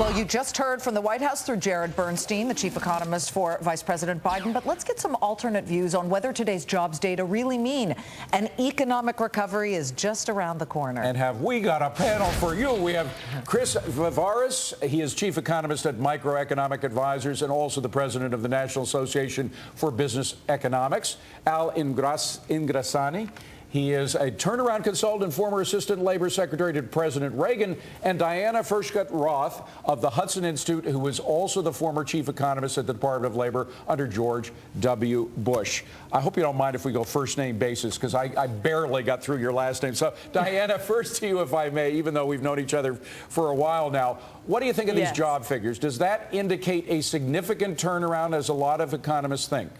Well, you just heard from the White House through Jared Bernstein, the chief economist for Vice President Biden. But let's get some alternate views on whether today's jobs data really mean an economic recovery is just around the corner. And have we got a panel for you? We have Chris Vivaris. He is chief economist at Microeconomic Advisors and also the president of the National Association for Business Economics. Al Ingrisani. He is a turnaround consultant, former assistant labor secretary to President Reagan, and Diana Furchtgott-Roth of the Hudson Institute, who was also the former chief economist at the Department of Labor under George W. Bush. I hope you don't mind if we go first name basis, because I barely got through your last name. So, Diana, first to you, if I may, even though we've known each other for a while now. What do you think of these job figures? Does that indicate a significant turnaround, as a lot of economists think?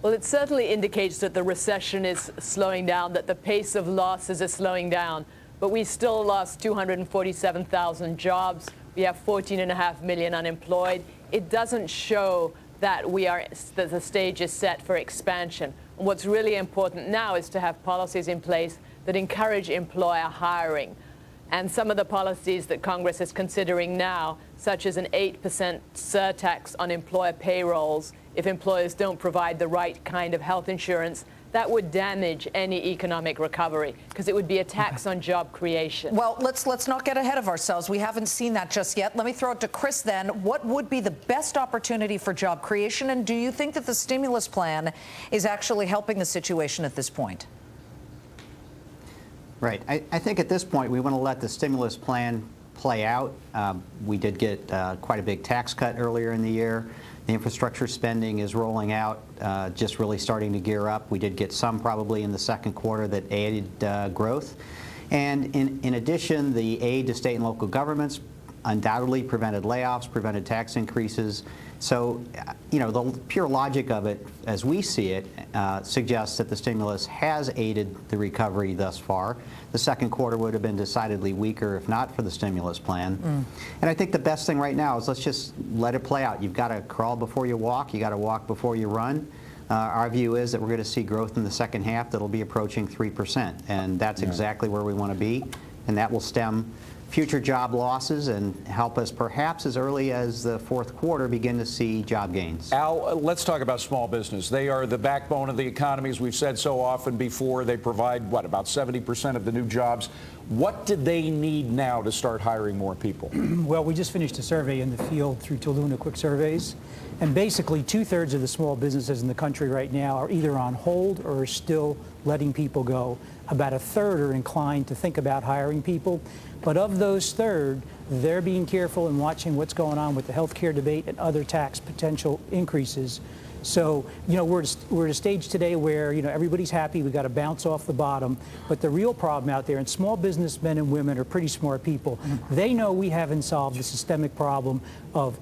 Well, it certainly indicates that the recession is slowing down, that the pace of losses is slowing down. But we still lost 247,000 jobs. We have 14.5 million unemployed. It doesn't show that that the stage is set for expansion. And what's really important now is to have policies in place that encourage employer hiring. And some of the policies that Congress is considering now, such as an 8% surtax on employer payrolls if employers don't provide the right kind of health insurance, that would damage any economic recovery because it would be a tax on job creation. Well, let's not get ahead of ourselves. We haven't seen that just yet. Let me throw it to Chris then. What would be the best opportunity for job creation? And do you think that the stimulus plan is actually helping the situation at this point? Right. I think at this point we want to let the stimulus plan play out. We did get quite a big tax cut earlier in the year. The infrastructure spending is rolling out, just really starting to gear up. We did get some probably in the second quarter that aided growth. And in addition, the aid to state and local governments undoubtedly prevented layoffs, prevented tax increases. So, you know, the pure logic of it, as we see it, suggests that the stimulus has aided the recovery thus far. The second quarter would have been decidedly weaker if not for the stimulus plan. And I think the best thing right now is let's just let it play out. You've got to crawl before you walk. You got to walk before you run. Our view is that we're going to see growth in the second half that'll be approaching 3%. And that's exactly where we want to be. And that will stem future job losses and help us perhaps as early as the fourth quarter begin to see job gains. Al, let's talk about small business. They are the backbone of the economy, as we've said so often before. They provide, what, about 70% of the new jobs. What do they need now to start hiring more people? Well, we just finished a survey in the field through Toluna Quick Surveys, and basically 2/3 of the small businesses in the country right now are either on hold or are still letting people go. About 1/3 are inclined to think about hiring people. But of those third, they're being careful and watching what's going on with the health care debate and other tax potential increases. So, you know, we're at a stage today where, you know, everybody's happy. We got to bounce off the bottom. But the real problem out there, and small businessmen and women are pretty smart people, they know we haven't solved the systemic problem of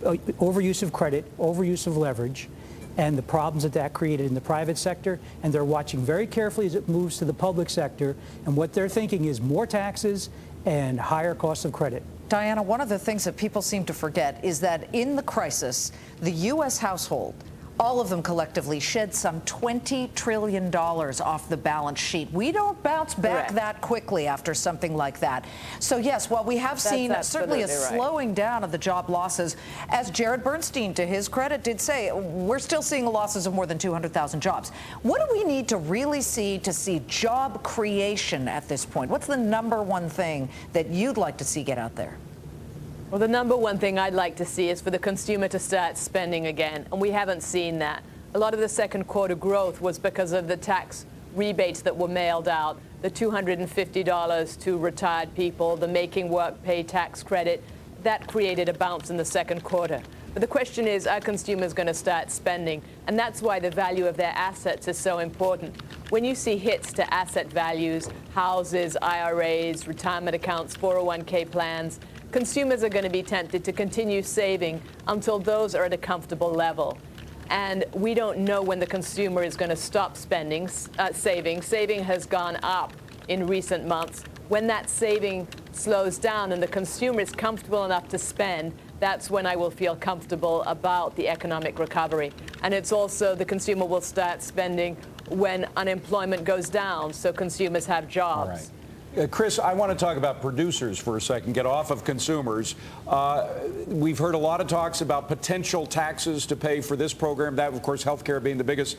overuse of credit, overuse of leverage, and the problems that created in the private sector, and they're watching very carefully as it moves to the public sector, and what they're thinking is more taxes and higher costs of credit. Diana, one of the things that people seem to forget is that in the crisis, the U.S. household, all of them collectively, shed some $20 trillion off the balance sheet. We don't bounce back that quickly after something like that. So, yes, while we have seen certainly a slowing down of the job losses, as Jared Bernstein, to his credit, did say, we're still seeing losses of more than 200,000 jobs. What do we need to really see job creation at this point? What's the number one thing that you'd like to see get out there? Well, the number one thing I'd like to see is for the consumer to start spending again, and we haven't seen that. A lot of the second quarter growth was because of the tax rebates that were mailed out, the $250 to retired people, the Making Work Pay tax credit. That created a bounce in the second quarter. But the question is, are consumers going to start spending? And that's why the value of their assets is so important. When you see hits to asset values, houses, IRAs, retirement accounts, 401k plans, consumers are going to be tempted to continue saving until those are at a comfortable level. And we don't know when the consumer is going to stop spending, saving. Saving has gone up in recent months. When that saving slows down and the consumer is comfortable enough to spend, that's when I will feel comfortable about the economic recovery. And it's also the consumer will start spending when unemployment goes down, so consumers have jobs. Chris, I want to talk about producers for a second, get off of consumers. We've heard a lot of talks about potential taxes to pay for this program, that, of course, healthcare being the biggest.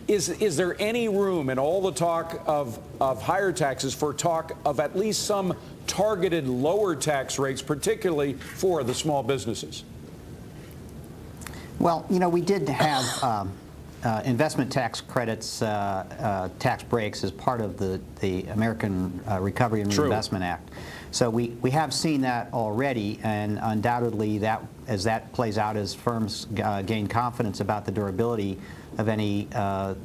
Is there any room in all the talk of higher taxes for talk of at least some targeted lower tax rates, particularly for the small businesses? Well, you know, we did have investment tax credits, tax breaks as part of the American Recovery and Reinvestment Act. So we have seen that already, and undoubtedly that as that plays out, as firms gain confidence about the durability of any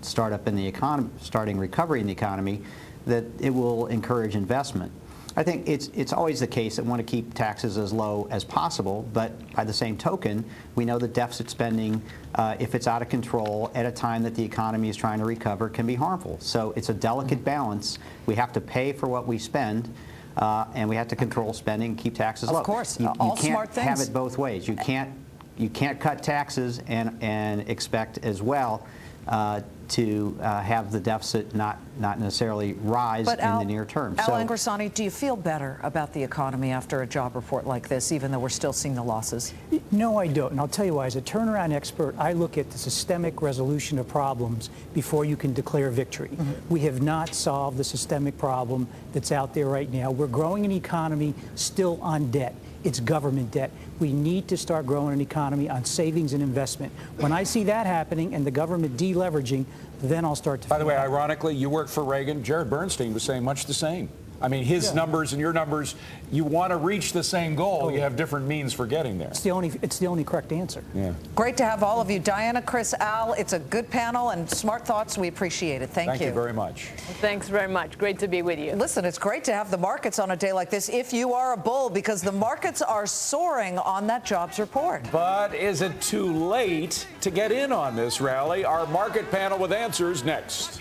startup in the economy, starting recovery in the economy, that it will encourage investment. I think it's always the case that we want to keep taxes as low as possible, but by the same token, we know that deficit spending, if it's out of control at a time that the economy is trying to recover, can be harmful. So it's a delicate balance. We have to pay for what we spend, and we have to control spending and keep taxes low. Of course, you all can't smart things. have it both ways. You can't cut taxes and expect as well to have the deficit not necessarily rise in the near term. Al Angrisani, do you feel better about the economy after a job report like this, even though we're still seeing the losses? No, I don't. And I'll tell you why. As a turnaround expert, I look at the systemic resolution of problems before you can declare victory. We have not solved the systemic problem that's out there right now. We're growing an economy still on debt. It's government debt. We need to start growing an economy on savings and investment. When I see that happening and the government deleveraging, then I'll start to. By the way, ironically, you worked for Reagan. Jared Bernstein was saying much the same. I mean, his numbers and your numbers, you want to reach the same goal. You have different means for getting there. It's the only correct answer. Yeah. Great to have all of you. Diana, Chris, Al, it's a good panel and smart thoughts. We appreciate it. Thank you. Thank you very much. Thanks very much. Great to be with you. Listen, it's great to have the markets on a day like this if you are a bull, because the markets are soaring on that jobs report. But is it too late to get in on this rally? Our market panel with answers next.